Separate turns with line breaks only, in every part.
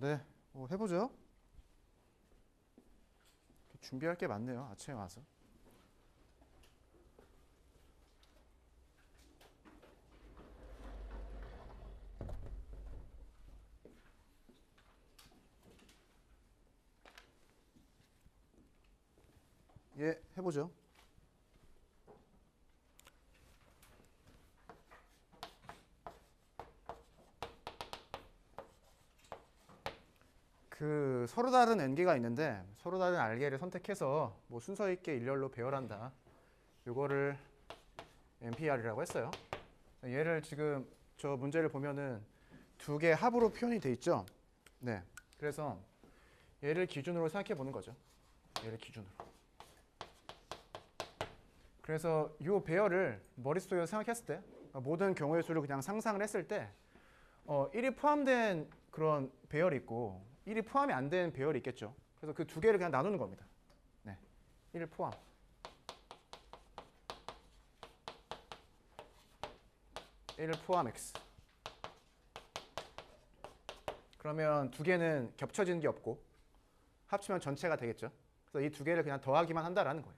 네. 해보죠. 준비할 게 많네요. 아침에 와서. 예, 해보죠. 서로 다른 n개가 있는데 서로 다른 r개를 선택해서 뭐 순서 있게 일렬로 배열한다. 요거를 NPR이라고 했어요. 얘를 지금 저 문제를 보면은 두 개 합으로 표현이 돼 있죠. 네. 그래서 얘를 기준으로 생각해 보는 거죠. 얘를 기준으로. 그래서 이 배열을 머릿속에서 생각했을 때 모든 경우의 수를 그냥 상상을 했을 때 1이 포함된 그런 배열이 있고 1이 포함이 안 된 배열이 있겠죠. 그래서 그 두 개를 그냥 나누는 겁니다. 네. 1 포함. 1 포함 x. 그러면 두 개는 겹쳐지는 게 없고 합치면 전체가 되겠죠. 그래서 이 두 개를 그냥 더하기만 한다라는 거예요.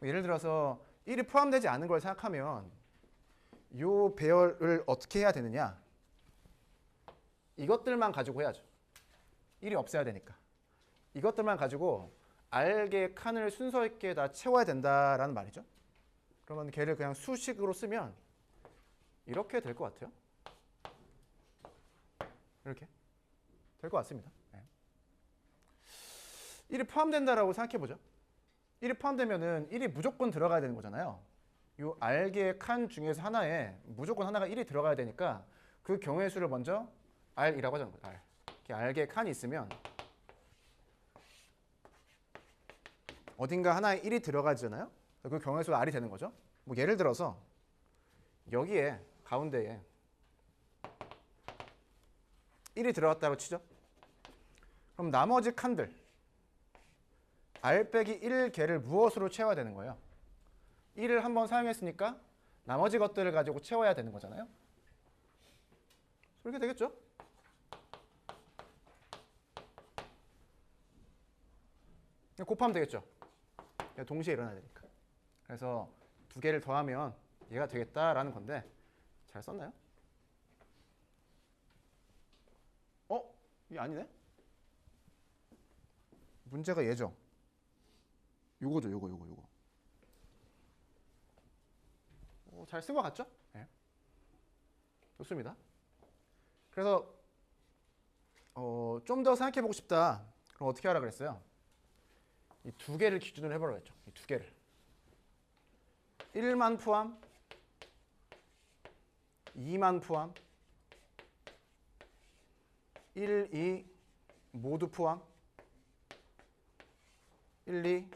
예를 들어서 1이 포함되지 않은 걸 생각하면 이 배열을 어떻게 해야 되느냐. 이것들만 가지고 해야죠. 1이 없어야 되니까. 이것들만 가지고 R개 칸을 순서 있게 다 채워야 된다라는 말이죠. 그러면 걔를 그냥 수식으로 쓰면 이렇게 될 것 같아요. 이렇게 될 것 같습니다. 네. 1이 포함된다라고 생각해보죠. 1이 포함되면은 1이 무조건 들어가야 되는 거잖아요. 이 R개 칸 중에서 하나에 무조건 하나가 1이 들어가야 되니까 그 경우의 수를 먼저 R이라고 하자는 거예요. R. 이렇게 R개 칸이 있으면 어딘가 하나에 1이 들어가잖아요. 그 경우의 수가 R이 되는 거죠. 뭐 예를 들어서 여기에 가운데에 1이 들어갔다고 치죠. 그럼 나머지 칸들 R 빼기 1개를 무엇으로 채워야 되는 거예요? 1을 한번 사용했으니까 나머지 것들을 가지고 채워야 되는 거잖아요. 그렇게 되겠죠? 곱하면 되겠죠? 동시에 일어나야 되니까. 그래서 두 개를 더하면 얘가 되겠다라는 건데 잘 썼나요? 이게 아니네? 문제가 얘죠? 요거죠, 요거. 잘 쓴 것 같죠? 네. 좋습니다. 그래서 좀 더 생각해 보고 싶다. 그럼 어떻게 하라 그랬어요? 이 두 개를 기준으로 해보라고 했죠. 이 두 개를. 1만 포함, 2만 포함, 1, 2 모두 포함, 1, 2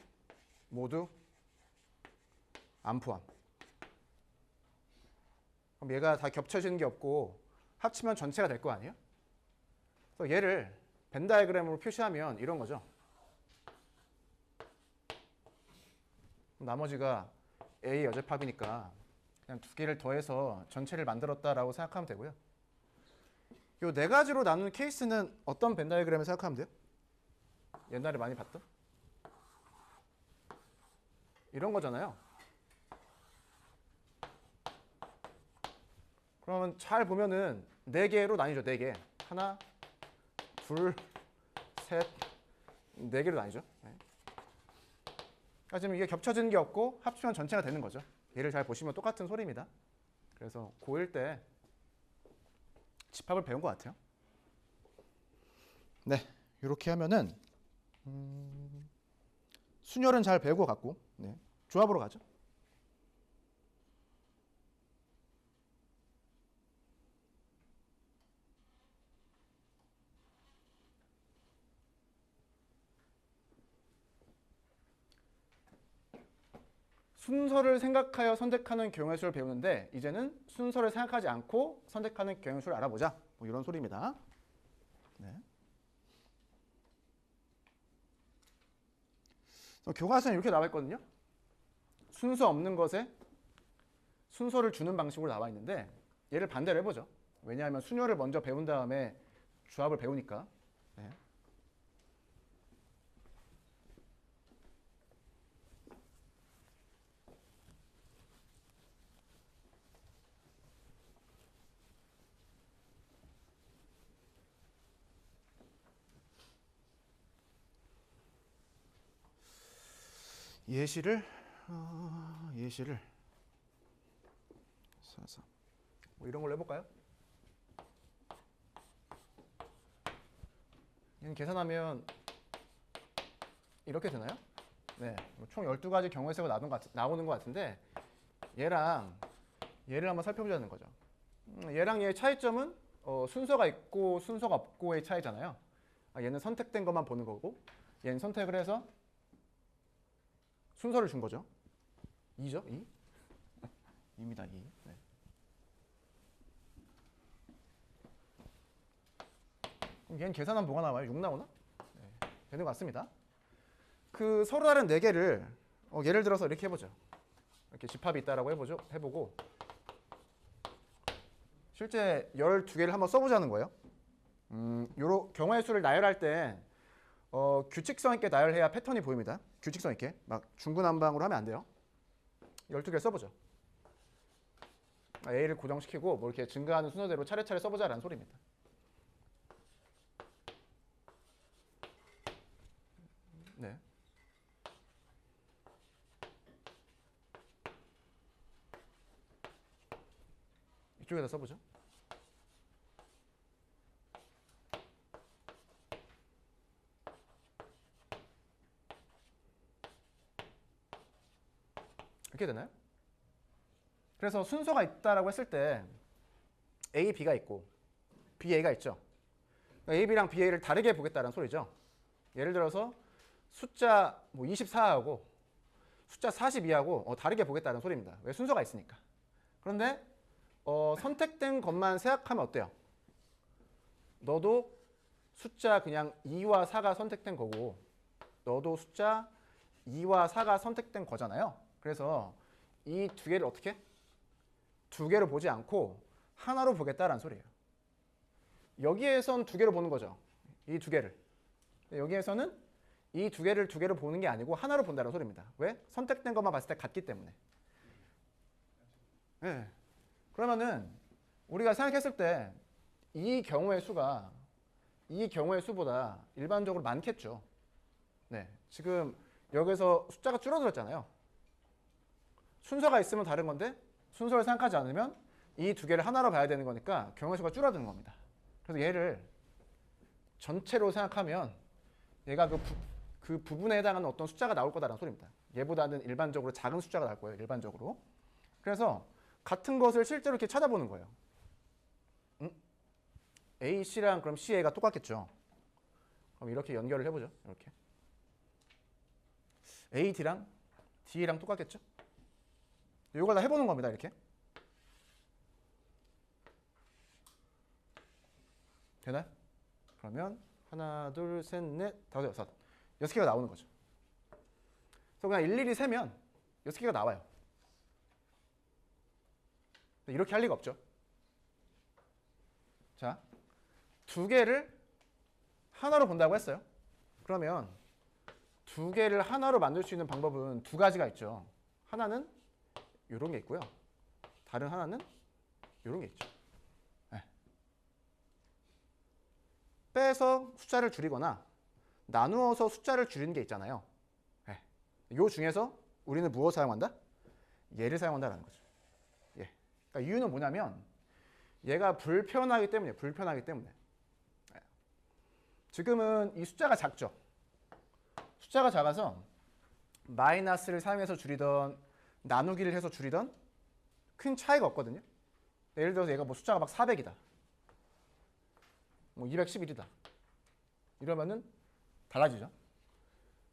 모두 안 포함. 그럼 얘가 다 겹쳐지는 게 없고 합치면 전체가 될 거 아니에요? 그래서 얘를 벤 다이어그램으로 표시하면 이런 거죠. 나머지가 A 여접합이니까 그냥 두 개를 더해서 전체를 만들었다라고 생각하면 되고요. 이 네 가지로 나누는 케이스는 어떤 벤 다이어그램을 생각하면 돼요? 옛날에 많이 봤던? 이런 거잖아요. 그러면 잘 보면은 네 개로 나뉘죠. 네 개. 하나, 둘, 셋, 네 개로 나뉘죠. 네. 그러니까 지금 이게 겹쳐지는 게 없고 합치면 전체가 되는 거죠. 얘를 잘 보시면 똑같은 소리입니다. 그래서 고1 때 집합을 배운 것 같아요. 네, 이렇게 하면은 순열은 잘 배운 것 같고, 네, 조합으로 가죠. 순서를 생각하여 선택하는 경우의 수를 배우는데 이제는 순서를 생각하지 않고 선택하는 경우의 수를 알아보자. 뭐 이런 소리입니다. 네. 교과서는 이렇게 나와 있거든요. 순서 없는 것에 순서를 주는 방식으로 나와 있는데 얘를 반대로 해보죠. 왜냐하면 순열을 먼저 배운 다음에 조합을 배우니까. 네. 예시를 4, 뭐 이런 걸로 해볼까요? 얘는 계산하면 이렇게 되나요? 네, 총 12가지 경우의 수가 나오는 것 같은데 얘랑 얘를 한번 살펴보자는 거죠. 얘랑 얘의 차이점은 순서가 있고 순서가 없고의 차이잖아요. 얘는 선택된 것만 보는 거고 얘는 선택을 해서 순서를 준 거죠. 2죠? 2? 2입니다. 2. 네. 그럼 얘는 계산하면 뭐가 나와요? 6 나오나? 네. 되는 것 같습니다. 그 서로 다른 4개를 예를 들어서 이렇게 해보죠. 이렇게 집합이 있다라고 해보고 실제 12개를 한번 써보자는 거예요. 요런 경우의 수를 나열할 때 규칙성 있게 나열해야 패턴이 보입니다. 규칙성 있게. 막 중구난방으로 하면 안 돼요. 12개를 써보죠. A를 고정시키고 뭐 이렇게 증가하는 순서대로 차례차례 써보자라는 소리입니다. 네. 이쪽에다 써보죠. 이렇게 되나요? 그래서 순서가 있다라고 했을 때 A, B가 있고 B, A가 있죠. A, B랑 B, A를 다르게 보겠다는 소리죠. 예를 들어서 숫자 뭐 24하고 숫자 42하고 다르게 보겠다는 소리입니다. 왜? 순서가 있으니까. 그런데 선택된 것만 생각하면 어때요? 너도 숫자 그냥 2와 4가 선택된 거고 너도 숫자 2와 4가 선택된 거잖아요. 그래서 이 2개를 어떻게? 2개로 보지 않고 하나로 보겠다라는 소리예요. 여기에선 2개로 보는 거죠. 이 2개를. 여기에서는 이 2개를 2개로 보는 게 아니고 하나로 본다는 소리입니다. 왜? 선택된 것만 봤을 때 같기 때문에. 네. 그러면은 우리가 생각했을 때 이 경우의 수가 이 경우의 수보다 일반적으로 많겠죠. 네. 지금 여기서 숫자가 줄어들었잖아요. 순서가 있으면 다른 건데 순서를 생각하지 않으면 이 2개를 하나로 봐야 되는 거니까 경우의 수가 줄어드는 겁니다. 그래서 얘를 전체로 생각하면 얘가 그 부분에 해당하는 어떤 숫자가 나올 거다라는 소리입니다. 얘보다는 일반적으로 작은 숫자가 나올 거예요. 일반적으로. 그래서 같은 것을 실제로 이렇게 찾아보는 거예요. A, C랑 그럼 C, A가 똑같겠죠. 그럼 이렇게 연결을 해보죠. 이렇게. A, D랑 D랑 똑같겠죠. 이걸 다 해보는 겁니다. 이렇게. 되나요? 그러면 하나, 둘, 셋, 넷, 다섯, 여섯. 6개가 나오는 거죠. 그래서 그냥 일일이 세면 6개가 나와요. 이렇게 할 리가 없죠. 자, 2개를 하나로 본다고 했어요. 그러면 2개를 하나로 만들 수 있는 방법은 2가지가 있죠. 하나는 이런 게 있고요. 다른 하나는 이런 게 있죠. 네. 빼서 숫자를 줄이거나 나누어서 숫자를 줄이는 게 있잖아요. 네. 이 중에서 우리는 무엇을 사용한다? 얘를 사용한다는 거죠. 예. 그러니까 이유는 뭐냐면 얘가 불편하기 때문이에요. 불편하기 때문에. 네. 지금은 이 숫자가 작죠. 숫자가 작아서 마이너스를 사용해서 줄이던 나누기를 해서 줄이던 큰 차이가 없거든요. 예를 들어서 얘가 뭐 숫자가 막 400이다. 뭐 211이다. 이러면은 달라지죠.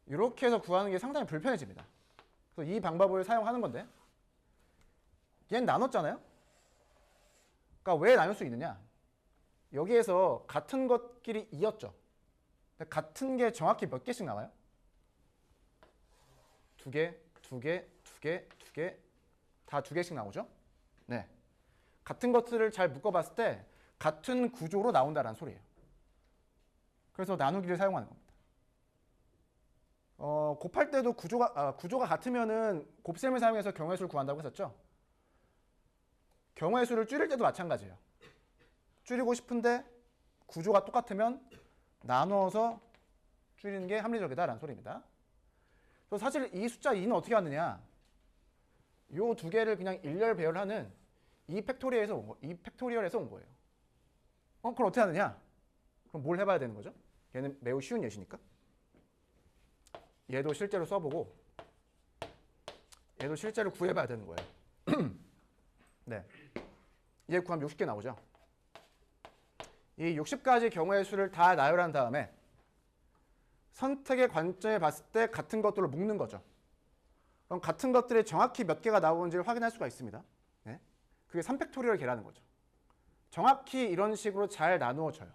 이렇게 해서 구하는 게 상당히 불편해집니다. 그래서 이 방법을 사용하는 건데 얘는 나눴잖아요. 그러니까 왜 나눌 수 있느냐? 여기에서 같은 것끼리 2였죠. 같은 게 정확히 몇 개씩 나와요? 2개, 2개, 2개, 2개, 다 2개씩 나오죠? 네. 같은 것들을 잘 묶어봤을 때 같은 구조로 나온다는 소리예요. 그래서 나누기를 사용하는 겁니다. 곱할 때도 구조가 같으면은 곱셈을 사용해서 경우의 수를 구한다고 했었죠. 경우의 수를 줄일 때도 마찬가지예요. 줄이고 싶은데 구조가 똑같으면 나누어서 줄이는 게 합리적이다라는 소리입니다. 그래서 사실 이 숫자 2는 어떻게 하느냐? 요 두 개를 그냥 일렬 배열하는 2팩토리얼에서 온 거예요. 그럼 어떻게 하느냐? 그럼 뭘 해봐야 되는 거죠? 얘는 매우 쉬운 예시니까. 얘도 실제로 써보고 얘도 실제로 구해봐야 되는 거예요. 네, 얘 구하면 60개 나오죠. 이 60가지 경우의 수를 다 나열한 다음에 선택의 관점에 봤을 때 같은 것들을 묶는 거죠. 그럼 같은 것들이 정확히 몇 개가 나오는지를 확인할 수가 있습니다. 네? 그게 3팩토리얼 계라는 거죠. 정확히 이런 식으로 잘 나누어져요.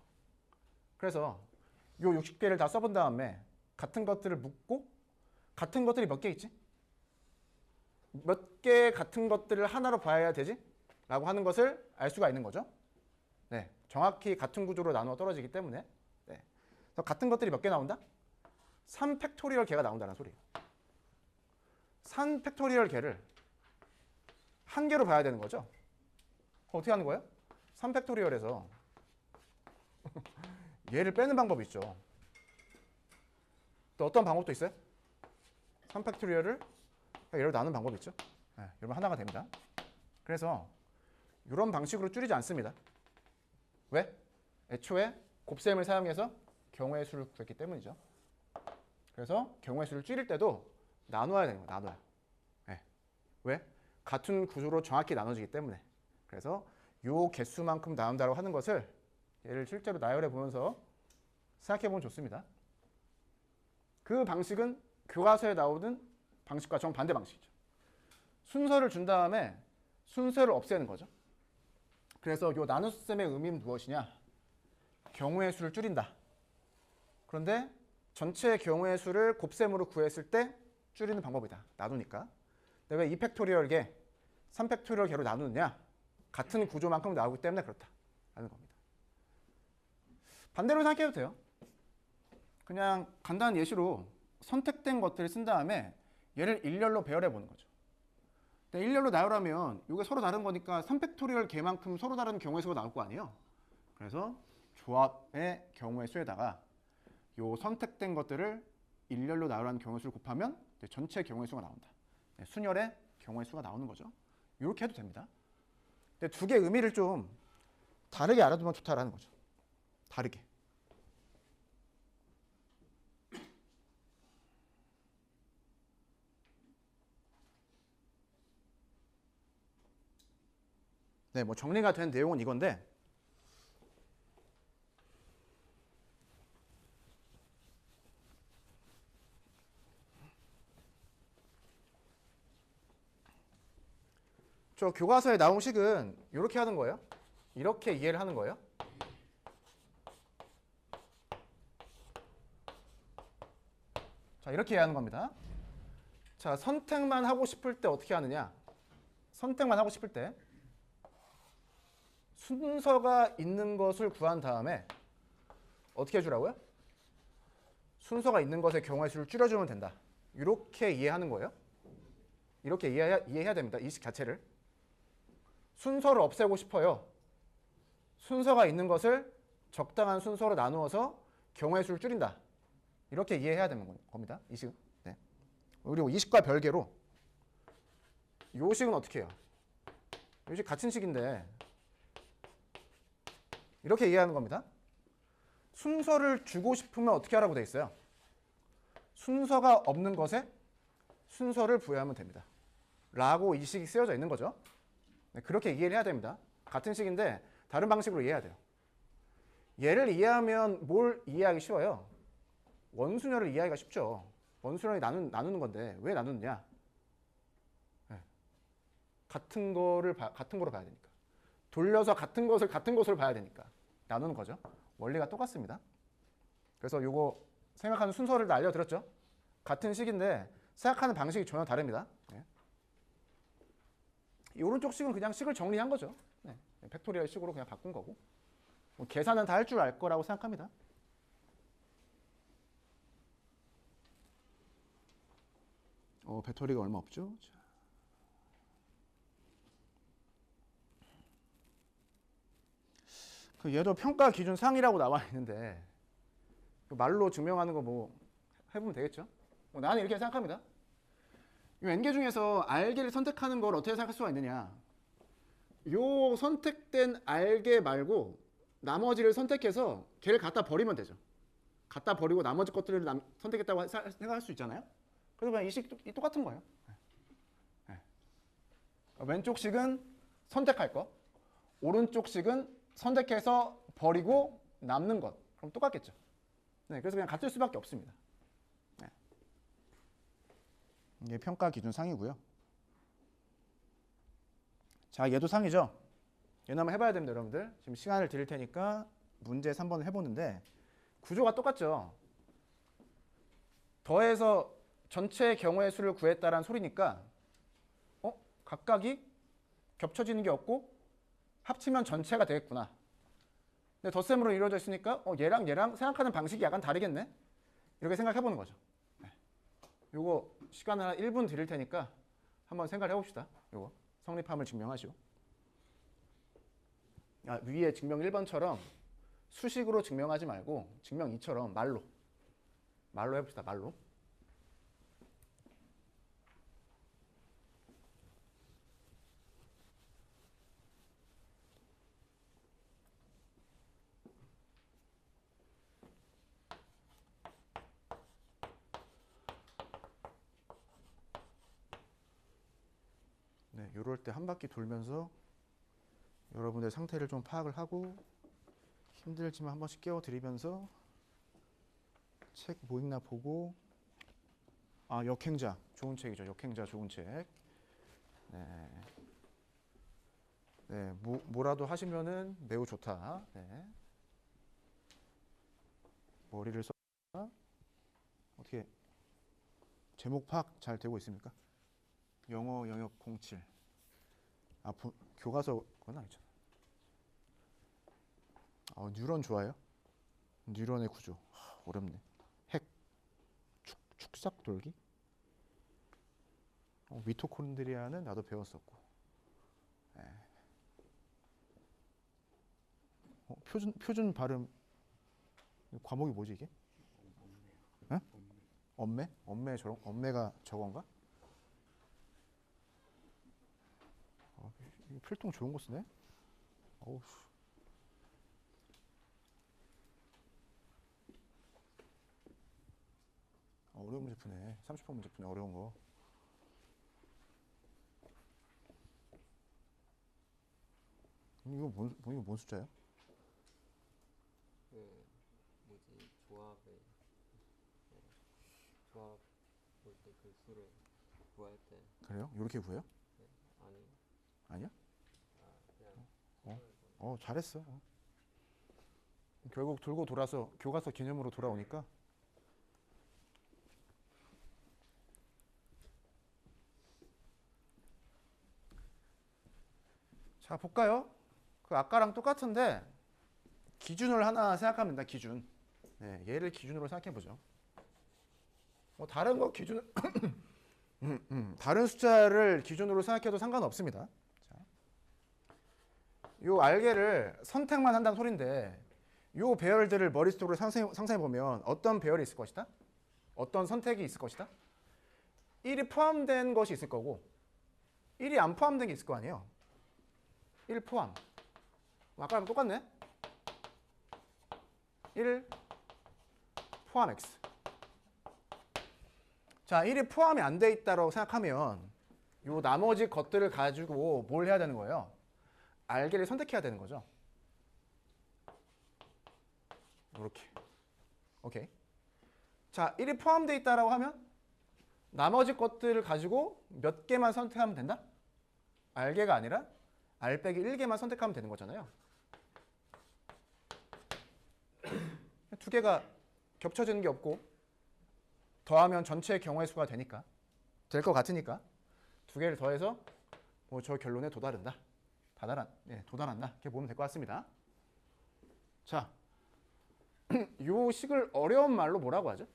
그래서 이 60개를 다 써본 다음에 같은 것들을 묶고 같은 것들이 몇 개 있지? 몇 개 같은 것들을 하나로 봐야 되지? 라고 하는 것을 알 수가 있는 거죠. 네, 정확히 같은 구조로 나누어 떨어지기 때문에. 네. 그래서 같은 것들이 몇 개 나온다? 3팩토리얼 개가 나온다는 소리예요. 3팩토리얼 개를 한 개로 봐야 되는 거죠. 어떻게 하는 거예요? 3팩토리얼에서 얘를 빼는 방법이 있죠. 또 어떤 방법도 있어요? 3팩토리얼을 얘로 나누는 방법이 있죠. 네, 여러분 하나가 됩니다. 그래서 이런 방식으로 줄이지 않습니다. 왜? 애초에 곱셈을 사용해서 경우의 수를 구했기 때문이죠. 그래서 경우의 수를 줄일 때도 나눠야 되는 거예요. 나눠요. 네. 왜? 같은 구조로 정확히 나눠지기 때문에. 그래서 요 개수만큼 나눈다고 하는 것을 얘를 실제로 나열해 보면서 생각해 보면 좋습니다. 그 방식은 교과서에 나오는 방식과 정반대 방식이죠. 순서를 준 다음에 순서를 없애는 거죠. 그래서 요 나눗셈의 의미는 무엇이냐? 경우의 수를 줄인다. 그런데 전체 경우의 수를 곱셈으로 구했을 때 줄이는 방법이다. 나누니까. 근데 왜 2팩토리얼 개, 3팩토리얼 개로 나누느냐? 같은 구조만큼 나오기 때문에 그렇다. 라는 겁니다. 반대로 생각해도 돼요. 그냥 간단한 예시로 선택된 것들을 쓴 다음에 얘를 일렬로 배열해 보는 거죠. 근데 일렬로 나열하면 이게 서로 다른 거니까 3팩토리얼 개만큼 서로 다른 경우의 수가 나올 거 아니에요. 그래서 조합의 경우의 수에다가 요 선택된 것들을 일렬로 나열한 경우의 수를 곱하면 전체 경우의 수가 나온다. 순열의 경우의 수가 나오는 거죠. 이렇게 해도 됩니다. 근데 두 개의 의미를 좀 다르게 알아두면 좋다라는 거죠. 다르게. 네, 뭐 정리가 된 내용은 이건데 저 교과서에 나온 식은 이렇게 하는 거예요. 이렇게 이해를 하는 거예요. 자, 이렇게 이해하는 겁니다. 자, 선택만 하고 싶을 때 어떻게 하느냐? 선택만 하고 싶을 때 순서가 있는 것을 구한 다음에 어떻게 해주라고요? 순서가 있는 것의 경우의 수를 줄여주면 된다. 이렇게 이해하는 거예요. 이렇게 이해해야 됩니다. 이 식 자체를. 순서를 없애고 싶어요. 순서가 있는 것을 적당한 순서로 나누어서 경우의 수를 줄인다. 이렇게 이해해야 되는 겁니다. 이 식은. 네. 그리고 이 식과 별개로 이 식은 어떻게 해요? 이 식 같은 식인데 이렇게 이해하는 겁니다. 순서를 주고 싶으면 어떻게 하라고 돼 있어요? 순서가 없는 것에 순서를 부여하면 됩니다. 라고 이 식이 쓰여져 있는 거죠. 네, 그렇게 이해를 해야 됩니다. 같은 식인데 다른 방식으로 이해해야 돼요. 얘를 이해하면 뭘 이해하기 쉬워요? 원순열을 이해하기가 쉽죠. 원순열이 나누는 건데 왜 나누느냐? 네. 같은 거로 봐야 되니까. 돌려서 같은 것을 봐야 되니까 나누는 거죠. 원리가 똑같습니다. 그래서 요거 생각하는 순서를 다 알려드렸죠. 같은 식인데 생각하는 방식이 전혀 다릅니다. 네. 이 오른쪽 식은 그냥 식을 정리한 거죠. 네. 팩토리얼 식으로 그냥 바꾼 거고 뭐 계산은 다 할 줄 알 거라고 생각합니다. 배터리가 얼마 없죠? 자. 그 얘도 평가 기준 상이라고 나와 있는데 말로 증명하는 거 뭐 해보면 되겠죠? 나는 이렇게 생각합니다. 이 n개 중에서 r개를 선택하는 걸 어떻게 생각할 수가 있느냐? 요 선택된 r개 말고 나머지를 선택해서 걔를 갖다 버리면 되죠. 갖다 버리고 나머지 것들을 선택했다고 생각할 수 있잖아요. 그래서 그냥 이 식이 똑같은 거예요. 네. 왼쪽 식은 선택할 거, 오른쪽 식은 선택해서 버리고 남는 것. 그럼 똑같겠죠. 네, 그래서 그냥 같을 수밖에 없습니다. 네. 이게 평가 기준 상이고요. 자, 얘도 상이죠. 얘는 한번 해봐야 됩니다, 여러분들. 지금 시간을 드릴 테니까 문제 3번을 해보는데 구조가 똑같죠. 더해서 전체 경우의 수를 구했다라는 소리니까 각각이 겹쳐지는 게 없고 합치면 전체가 되겠구나. 근데 덧셈으로 이루어져 있으니까 얘랑 얘랑 생각하는 방식이 약간 다르겠네. 이렇게 생각해보는 거죠. 네. 요거 시간을 한 1분 드릴 테니까 한번 생각을 해봅시다. 요거 성립함을 증명하시오. 위에 증명 1번처럼 수식으로 증명하지 말고 증명 2처럼 말로 해봅시다. 말로. 네, 요럴 때 한 바퀴 돌면서 여러분의 상태를 좀 파악을 하고 힘들지만 한 번씩 깨워드리면서 책 뭐 읽나 보고 역행자 좋은 책이죠. 역행자 좋은 책. 네, 네 뭐라도 하시면은 매우 좋다. 네. 머리를 써 어떻게 제목 파악 잘 되고 있습니까? 영어 영역 07 교과서 그건 아니잖아. 뉴런 좋아요? 뉴런의 구조 어렵네. 핵 축삭 돌기? 미토콘드리아는 나도 배웠었고. 네. 표준 발음 과목이 뭐지 이게? 네? 엄매? 엄매가 저건가? 필통 좋은 거 쓰네. 어우. 어려운 문제 푸네. 30번 문제 푸네. 어려운 거. 이거 뭔 숫자야?
조합 볼 때 그 수를 구할 때.
그래요? 이렇게 구해요?
네,
아니야?
그냥
잘했어. 결국 돌고 돌아서 교과서 개념으로 돌아오니까. 자, 볼까요? 그 아까랑 똑같은데 기준을 하나 생각하면 된다. 기준. 네, 얘를 기준으로 생각해 보죠. 다른 거 기준 다른 숫자를 기준으로 생각해도 상관없습니다. 자, 요 알게를 선택만 한다는 소린데 요 배열들을 머릿속으로 상상해 보면 어떤 배열이 있을 것이다? 어떤 선택이 있을 것이다? 1이 포함된 것이 있을 거고 1이 안 포함된 게 있을 거 아니에요. 1 포함. 아까랑 똑같네. 1 포함 x. 자, 1이 포함이 안 돼 있다고 생각하면 요 나머지 것들을 가지고 뭘 해야 되는 거예요? 알게를 선택해야 되는 거죠. 이렇게. 오케이. 자, 1이 포함되어 있다라고 하면 나머지 것들을 가지고 몇 개만 선택하면 된다? 알게가 아니라 알 빼기 1개만 선택하면 되는 거잖아요. 두 개가 겹쳐지는 게 없고 더하면 전체의 경우의 수가 되니까 될 것 같으니까 두 개를 더해서 저 결론에 도달한다. 도달한다. 이렇게 보면 될 것 같습니다. 자, 요 식을 어려운 말로 뭐라고 하죠?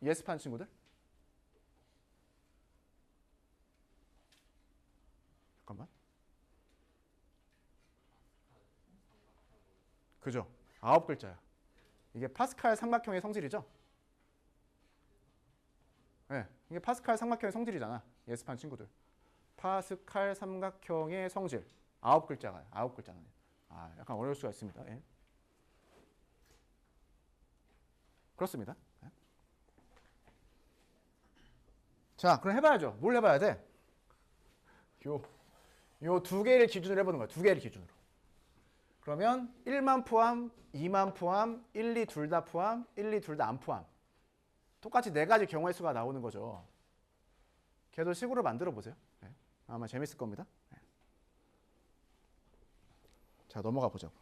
예습한 친구들? 그죠? 9글자야. 이게 파스칼 삼각형의 성질이죠? 네, 이게 파스칼 삼각형의 성질이잖아. 예습한 친구들. 파스칼 삼각형의 성질. 9글자가 9글자는. 아, 약간 어려울 수가 있습니다. 예. 그렇습니다. 예. 자, 그럼 해봐야죠. 뭘 해봐야 돼? 요 두 개를 기준으로 해보는 거야. 두 개를 기준으로. 그러면 1만 포함, 2만 포함, 1, 2 둘 다 포함, 1, 2 둘 다 안 포함. 똑같이 네 가지 경우의 수가 나오는 거죠. 걔도 식으로 만들어 보세요. 네. 아마 재밌을 겁니다. 네. 자, 넘어가 보자고.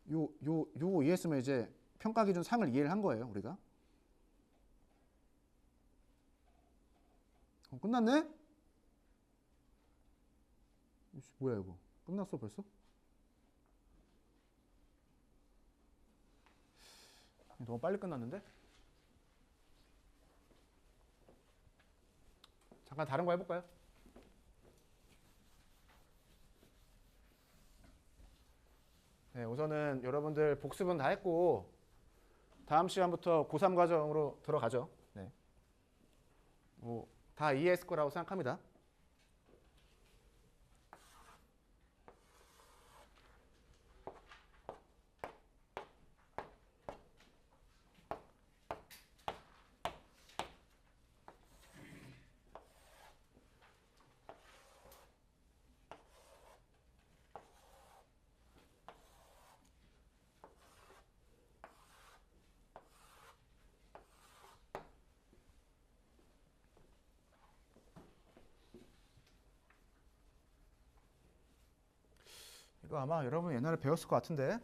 요거 이해했으면 이제 평가 기준 상을 이해를 한 거예요, 우리가. 끝났네? 뭐야 이거? 끝났어 벌써? 너무 빨리 끝났는데? 잠깐 다른 거 해볼까요? 네, 우선은 여러분들 복습은 다 했고 다음 시간부터 고3 과정으로 들어가죠. 네. 뭐, 다 이해했을 거라고 생각합니다. 이거 아마 여러분 옛날에 배웠을 것 같은데.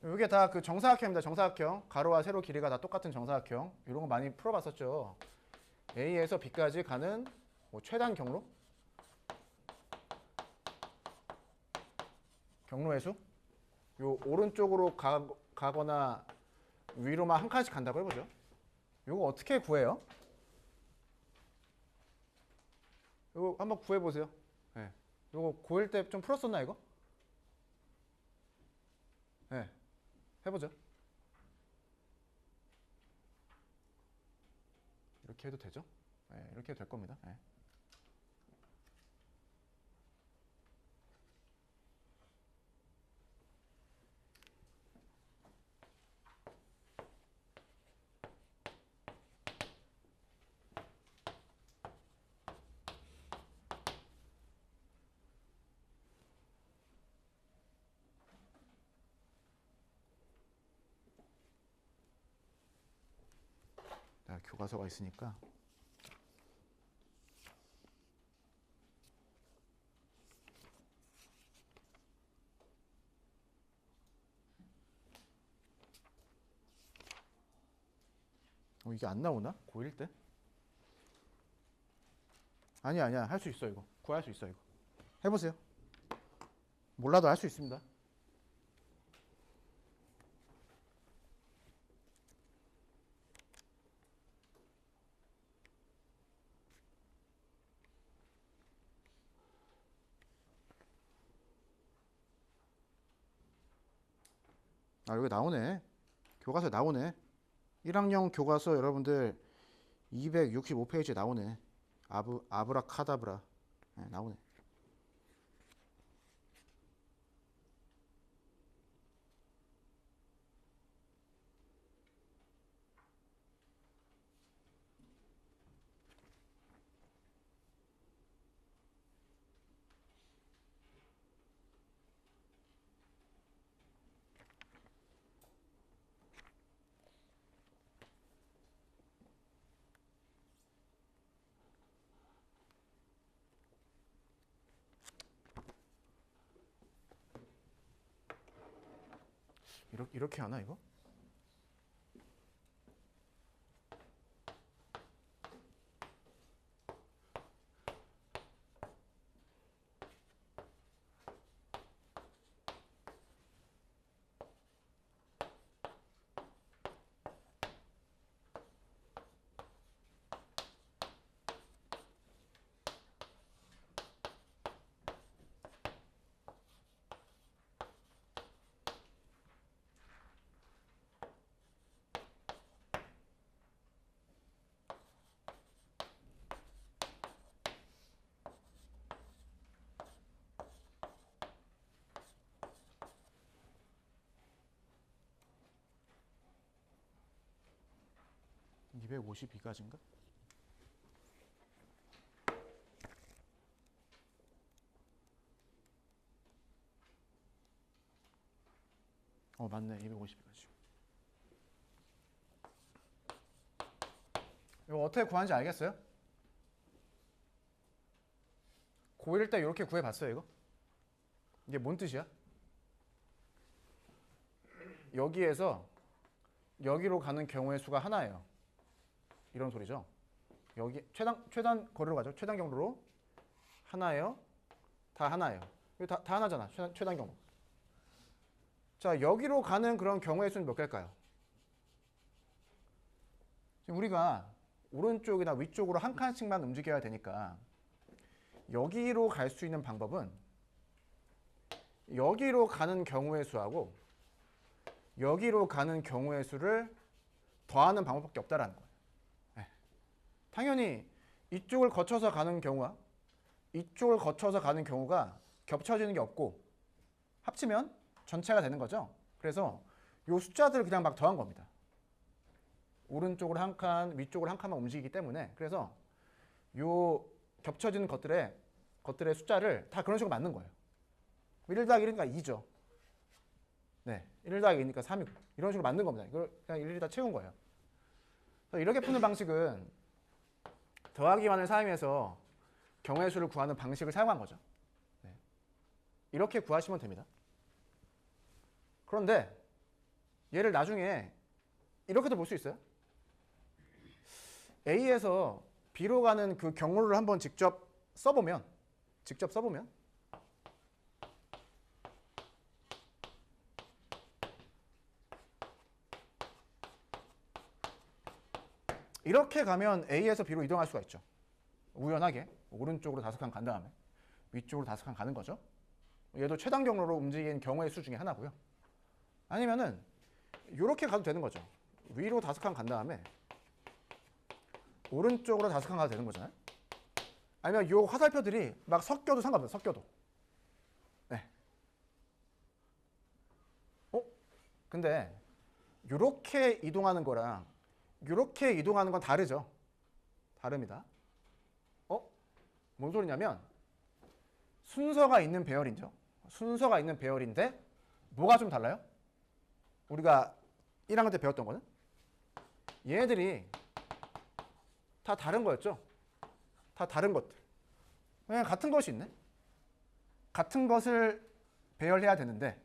이게 다 그 정사각형입니다. 정사각형. 가로와 세로 길이가 다 똑같은 정사각형. 이런 거 많이 풀어봤었죠. A에서 B까지 가는 뭐 최단 경로? 경로의 수? 요 오른쪽으로 가거나 위로만 한 칸씩 간다고 해보죠. 이거 어떻게 구해요? 이거 한번 구해보세요. 네. 이거 고1 때 좀 풀었었나 이거? 네. 해보죠. 이렇게 해도 되죠? 네, 이렇게 해도 될 겁니다. 네. 교과서가 있으니까 이게 안 나오나? 고1 때? 아니야 할 수 있어 이거 구할 수 있어 이거 해보세요. 몰라도 할 수 있습니다. 아 여기 나오네. 교과서에 나오네. 1학년 교과서 여러분들 265페이지에 나오네. 아브라카다브라. 네, 나오네. 이렇게 하나 이거? 252가지인가? 맞네. 252가지. 이거 어떻게 구하는지 알겠어요? 고1 때 이렇게 구해봤어요, 이거? 이게 뭔 뜻이야? 여기에서 여기로 가는 경우의 수가 하나예요. 이런 소리죠. 여기 최단 거리로 가죠. 최단 경로로 하나예요. 다 하나예요. 이거 다 하나잖아. 최단 경로. 자, 여기로 가는 그런 경우의 수는 몇 개일까요? 지금 우리가 오른쪽이나 위쪽으로 한 칸씩만 움직여야 되니까 여기로 갈 수 있는 방법은 여기로 가는 경우의 수하고 여기로 가는 경우의 수를 더하는 방법밖에 없다라는 거예요. 네. 당연히 이쪽을 거쳐서 가는 경우와 이쪽을 거쳐서 가는 경우가 겹쳐지는 게 없고 합치면 전체가 되는 거죠. 그래서 이 숫자들을 그냥 막 더한 겁니다. 오른쪽으로 한 칸, 위쪽으로 한 칸만 움직이기 때문에 그래서 이 겹쳐지는 것들의 숫자를 다 그런 식으로 맞는 거예요. 1 더하기 1이니까 2죠. 네, 1 더하기 2니까 3이고 이런 식으로 만든 겁니다. 이걸 그냥 일일이 다 채운 거예요. 이렇게 푸는 방식은 더하기만을 사용해서 경우의 수를 구하는 방식을 사용한 거죠. 네. 이렇게 구하시면 됩니다. 그런데 얘를 나중에 이렇게도 볼 수 있어요. A에서 B로 가는 그 경로를 한번 직접 써보면 이렇게 가면 A에서 B로 이동할 수가 있죠. 우연하게 오른쪽으로 5칸 간 다음에 위쪽으로 5칸 가는 거죠. 얘도 최단 경로로 움직이는 경우의 수 중에 하나고요. 아니면은 이렇게 가도 되는 거죠. 위로 5칸 간 다음에 오른쪽으로 5칸 가도 되는 거잖아요. 아니면 이 화살표들이 막 섞여도 상관없어요. 섞여도. 네. 근데 이렇게 이동하는 거랑 이렇게 이동하는 건 다르죠. 다릅니다. 뭔 소리냐면 순서가 있는 배열이죠. 순서가 있는 배열인데 뭐가 좀 달라요? 우리가 1학년 때 배웠던 거는 얘네들이 다 다른 거였죠. 다 다른 것들. 그냥 같은 것이 있네. 같은 것을 배열해야 되는데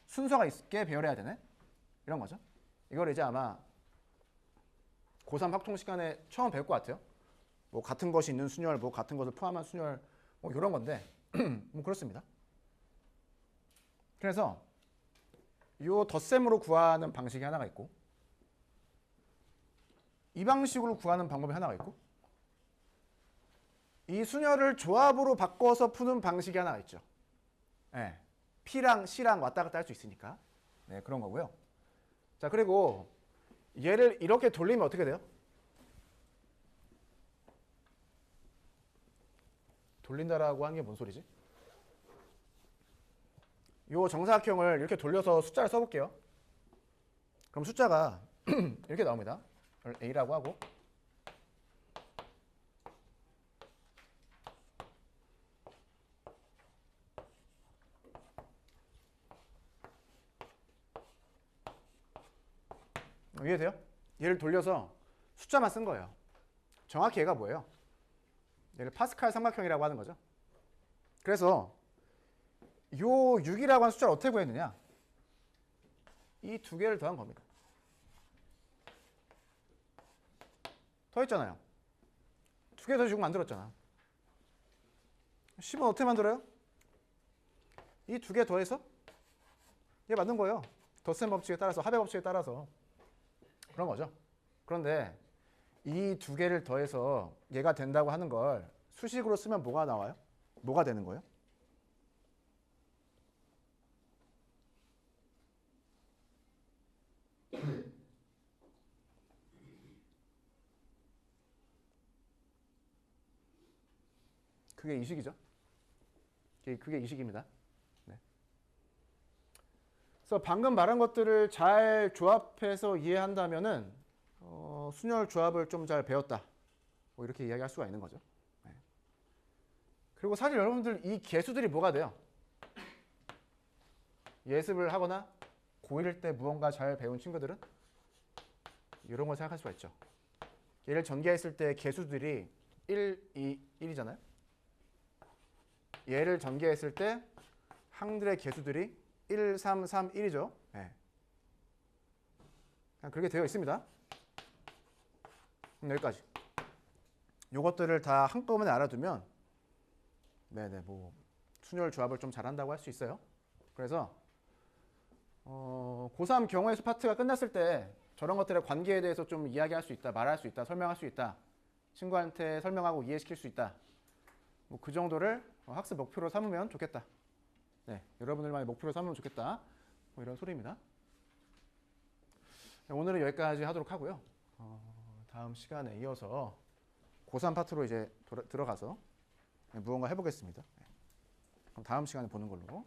순서가 있게 배열해야 되네. 이런 거죠. 이걸 이제 아마 고3 확통 시간에 처음 배울 것 같아요. 뭐 같은 것이 있는 순열, 뭐 같은 것을 포함한 순열, 뭐 이런 건데 뭐 그렇습니다. 그래서 이 덧셈으로 구하는 방식이 하나가 있고 이 방식으로 구하는 방법이 하나가 있고 이 순열을 조합으로 바꿔서 푸는 방식이 하나가 있죠. 네. P랑 C랑 왔다 갔다 할 수 있으니까 네, 그런 거고요. 자, 그리고 얘를 이렇게 돌리면 어떻게 돼요? 돌린다라고 하는 게 뭔 소리지? 이 정사각형을 이렇게 돌려서 숫자를 써볼게요. 그럼 숫자가 이렇게 나옵니다. 이걸 A라고 하고 이해돼요? 얘를 돌려서 숫자만 쓴 거예요. 정확히 얘가 뭐예요? 얘를 파스칼 삼각형이라고 하는 거죠. 그래서 요 6이라고 하는 숫자를 어떻게 구했느냐? 이 두 개를 더한 겁니다. 더했잖아요. 두 개 더 주고 만들었잖아. 10은 어떻게 만들어요? 이 두 개 더해서 얘 만든 거예요. 덧셈 법칙에 따라서, 합의 법칙에 따라서. 그런 거죠. 그런데 이 두 개를 더해서 얘가 된다고 하는 걸 수식으로 쓰면 뭐가 나와요? 뭐가 되는 거예요? 그게 이 식이죠. 그게 이 식입니다. 네. 그래서 방금 말한 것들을 잘 조합해서 이해한다면은 순열 조합을 좀 잘 배웠다. 뭐 이렇게 이야기할 수가 있는 거죠. 네. 그리고 사실 여러분들 이 개수들이 뭐가 돼요? 예습을 하거나 고1 때 무언가 잘 배운 친구들은 이런 걸 생각할 수가 있죠. 얘를 전개했을 때 개수들이 1, 2, 1이잖아요. 얘를 전개했을 때 항들의 개수들이 1, 3, 3, 1이죠. 네. 그냥 그렇게 되어 있습니다. 여기까지. 요것들을 다 한꺼번에 알아두면 네네 뭐 순열 조합을 좀 잘한다고 할 수 있어요. 그래서 고3 경우의 수 파트가 끝났을 때 저런 것들의 관계에 대해서 좀 이야기할 수 있다, 말할 수 있다, 설명할 수 있다, 친구한테 설명하고 이해시킬 수 있다. 뭐 그 정도를 학습 목표로 삼으면 좋겠다. 네, 여러분들만의 목표로 삼으면 좋겠다. 뭐 이런 소리입니다. 네, 오늘은 여기까지 하도록 하고요. 다음 시간에 이어서 고3 파트로 이제 들어가서 무언가 해보겠습니다. 네. 그럼 다음 시간에 보는 걸로.